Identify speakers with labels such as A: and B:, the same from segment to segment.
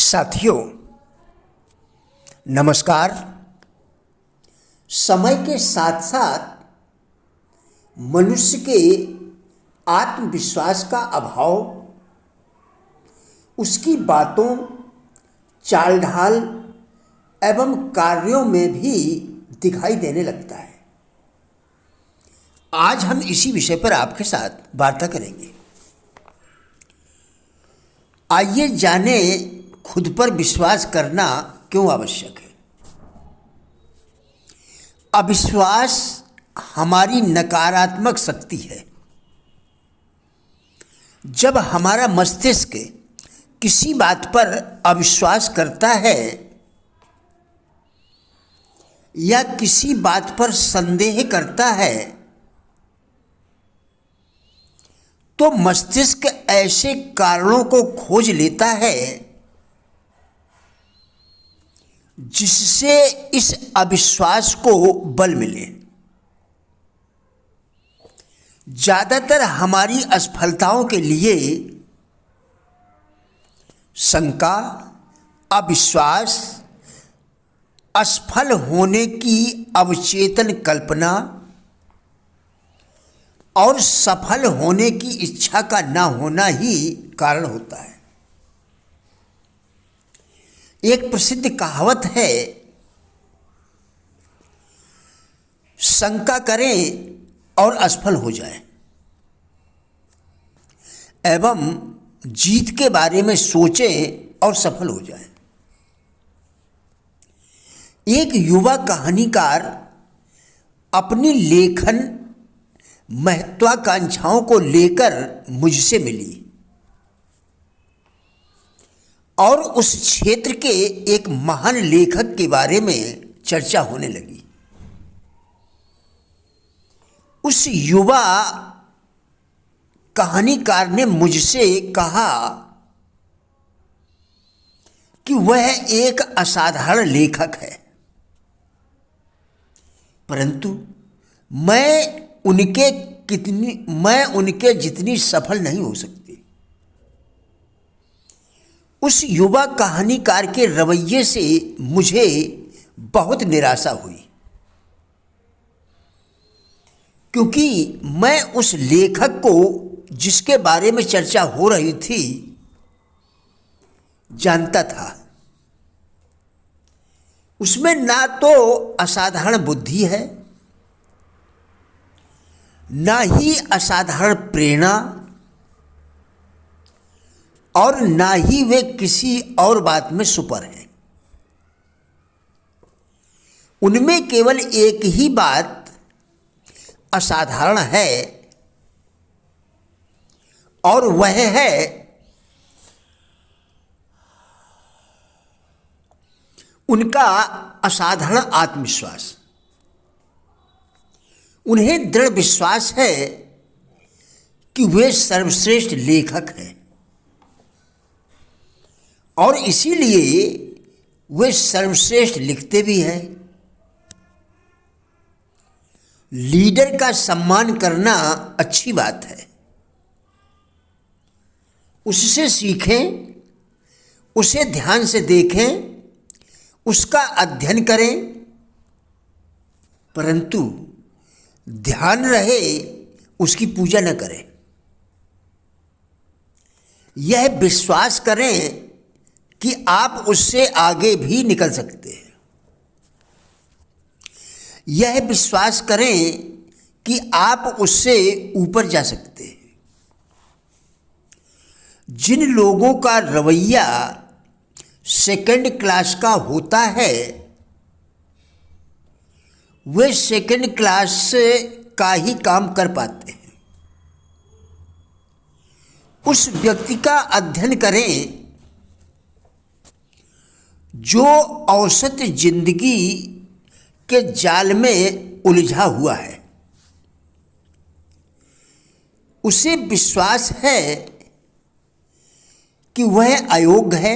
A: साथियों नमस्कार। समय के साथ साथ मनुष्य के आत्मविश्वास का अभाव उसकी बातों, चाल ढाल एवं कार्यों में भी दिखाई देने लगता है। आज हम इसी विषय पर आपके साथ वार्ता करेंगे। आइए जाने खुद पर विश्वास करना क्यों आवश्यक है। अविश्वास हमारी नकारात्मक शक्ति है। जब हमारा मस्तिष्क किसी बात पर अविश्वास करता है या किसी बात पर संदेह करता है तो मस्तिष्क ऐसे कारणों को खोज लेता है जिससे इस अविश्वास को बल मिले। ज़्यादातर हमारी असफलताओं के लिए शंका, अविश्वास, असफल होने की अवचेतन कल्पना और सफल होने की इच्छा का न होना ही कारण होता है। एक प्रसिद्ध कहावत है, शंका करें और असफल हो जाएं, एवं जीत के बारे में सोचें और सफल हो जाएं। एक युवा कहानीकार अपनी लेखन महत्वाकांक्षाओं को लेकर मुझसे मिली और उस क्षेत्र के एक महान लेखक के बारे में चर्चा होने लगी। उस युवा कहानीकार ने मुझसे कहा कि वह एक असाधारण लेखक है, परंतु मैं उनके जितनी सफल नहीं हो सकती। उस युवा कहानीकार के रवैये से मुझे बहुत निराशा हुई, क्योंकि मैं उस लेखक को जिसके बारे में चर्चा हो रही थी जानता था। उसमें ना तो असाधारण बुद्धि है, ना ही असाधारण प्रेरणा, और ना ही वे किसी और बात में सुपर हैं। उनमें केवल एक ही बात असाधारण है और वह है उनका असाधारण आत्मविश्वास। उन्हें दृढ़ विश्वास है कि वे सर्वश्रेष्ठ लेखक हैं और इसीलिए वे सर्वश्रेष्ठ लिखते भी हैं। लीडर का सम्मान करना अच्छी बात है। उससे सीखें, उसे ध्यान से देखें, उसका अध्ययन करें, परंतु ध्यान रहे उसकी पूजा न करें। यह विश्वास करें कि आप उससे आगे भी निकल सकते हैं। यह विश्वास करें कि आप उससे ऊपर जा सकते हैं। जिन लोगों का रवैया सेकंड क्लास का होता है वे सेकंड क्लास का ही काम कर पाते हैं। उस व्यक्ति का अध्ययन करें जो औसत जिंदगी के जाल में उलझा हुआ है। उसे विश्वास है कि वह अयोग्य है,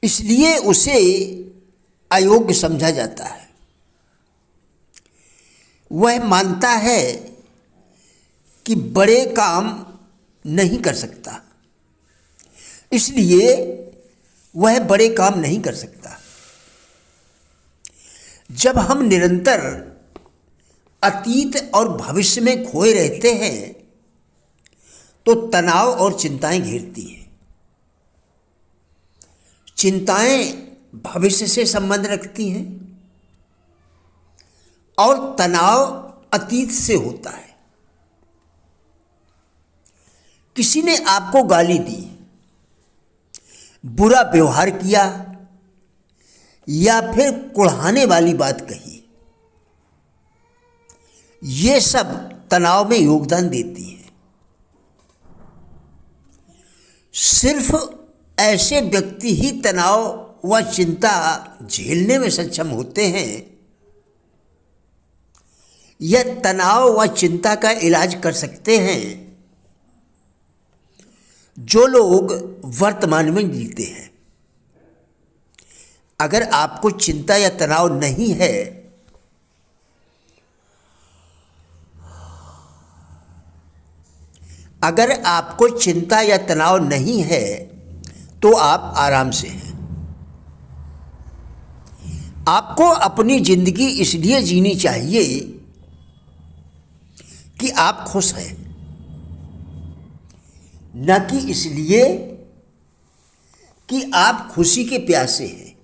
A: इसलिए उसे अयोग्य समझा जाता है। वह मानता है कि बड़े काम नहीं कर सकता, इसलिए वह बड़े काम नहीं कर सकता। जब हम निरंतर अतीत और भविष्य में खोए रहते हैं तो तनाव और चिंताएं घेरती हैं। चिंताएं भविष्य से संबंध रखती हैं और तनाव अतीत से होता है। किसी ने आपको गाली दी, बुरा व्यवहार किया या फिर कुढ़ाने वाली बात कही, ये सब तनाव में योगदान देती हैं। सिर्फ ऐसे व्यक्ति ही तनाव व चिंता झेलने में सक्षम होते हैं या तनाव व चिंता का इलाज कर सकते हैं जो लोग वर्तमान में जीते हैं। अगर आपको चिंता या तनाव नहीं है तो आप आराम से हैं। आपको अपनी जिंदगी इसलिए जीनी चाहिए कि आप खुश हैं, न कि इसलिए कि आप खुशी के प्यासे हैं।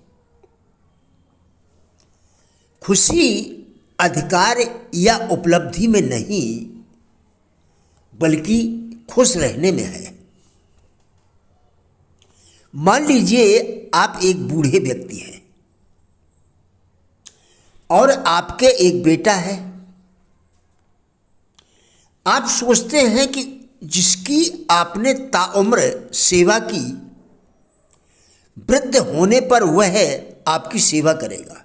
A: खुशी अधिकार या उपलब्धि में नहीं बल्कि खुश रहने में है। मान लीजिए आप एक बूढ़े व्यक्ति हैं और आपके एक बेटा है। आप सोचते हैं कि जिसकी आपने ताउम्र सेवा की, वृद्ध होने पर वह आपकी सेवा करेगा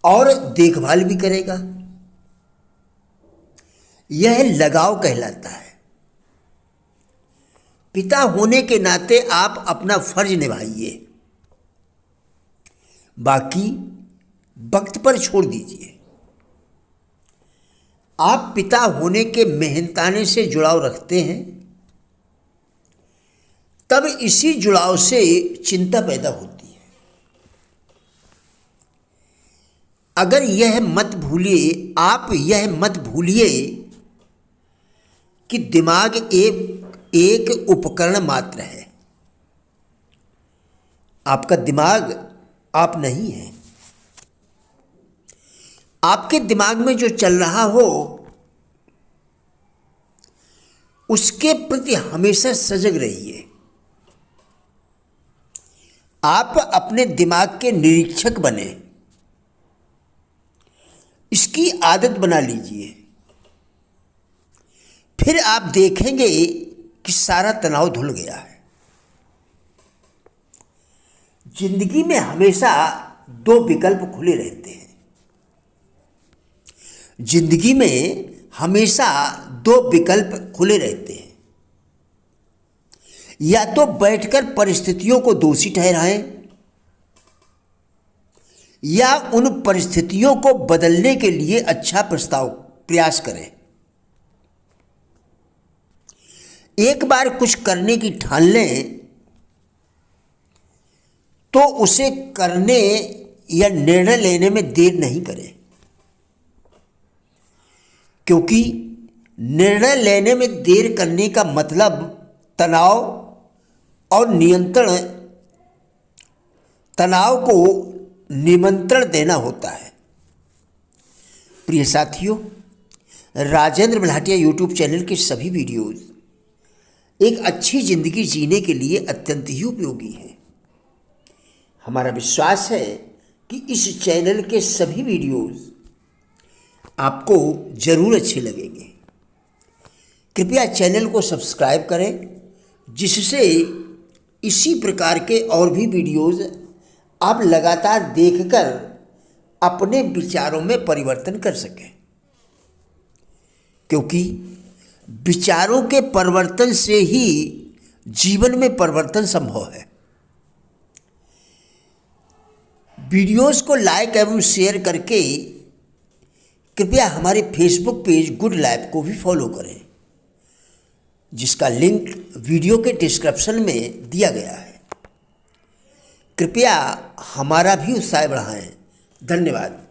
A: और देखभाल भी करेगा। यह लगाव कहलाता है। पिता होने के नाते आप अपना फर्ज निभाइए, बाकी वक्त पर छोड़ दीजिए। आप पिता होने के मेहनताने से जुड़ाव रखते हैं, तब इसी जुड़ाव से चिंता पैदा होती है। आप यह मत भूलिए कि दिमाग एक उपकरण मात्र है। आपका दिमाग आप नहीं है। आपके दिमाग में जो चल रहा हो उसके प्रति हमेशा सजग रहिए। आप अपने दिमाग के निरीक्षक बने, इसकी आदत बना लीजिए। फिर आप देखेंगे कि सारा तनाव धुल गया है। जिंदगी में हमेशा दो विकल्प खुले रहते हैं। या तो बैठकर परिस्थितियों को दोषी ठहराएं या उन परिस्थितियों को बदलने के लिए अच्छा प्रयास करें। एक बार कुछ करने की ठान लें तो उसे करने या निर्णय लेने में देर नहीं करें, क्योंकि निर्णय लेने में देर करने का मतलब तनाव को निमंत्रण देना होता है। प्रिय साथियों, राजेंद्र बल्हाटिया यूट्यूब चैनल के सभी वीडियोज़ एक अच्छी ज़िंदगी जीने के लिए अत्यंत ही उपयोगी हैं। हमारा विश्वास है कि इस चैनल के सभी वीडियोज़ आपको ज़रूर अच्छे लगेंगे। कृपया चैनल को सब्सक्राइब करें, जिससे इसी प्रकार के और भी वीडियोज़ आप लगातार देखकर अपने विचारों में परिवर्तन कर सकें, क्योंकि विचारों के परिवर्तन से ही जीवन में परिवर्तन संभव है। वीडियोस को लाइक एवं शेयर करके कृपया हमारे फेसबुक पेज गुड लाइफ को भी फॉलो करें, जिसका लिंक वीडियो के डिस्क्रिप्शन में दिया गया है। कृपया हमारा भी उत्साह बढ़ाएं। धन्यवाद।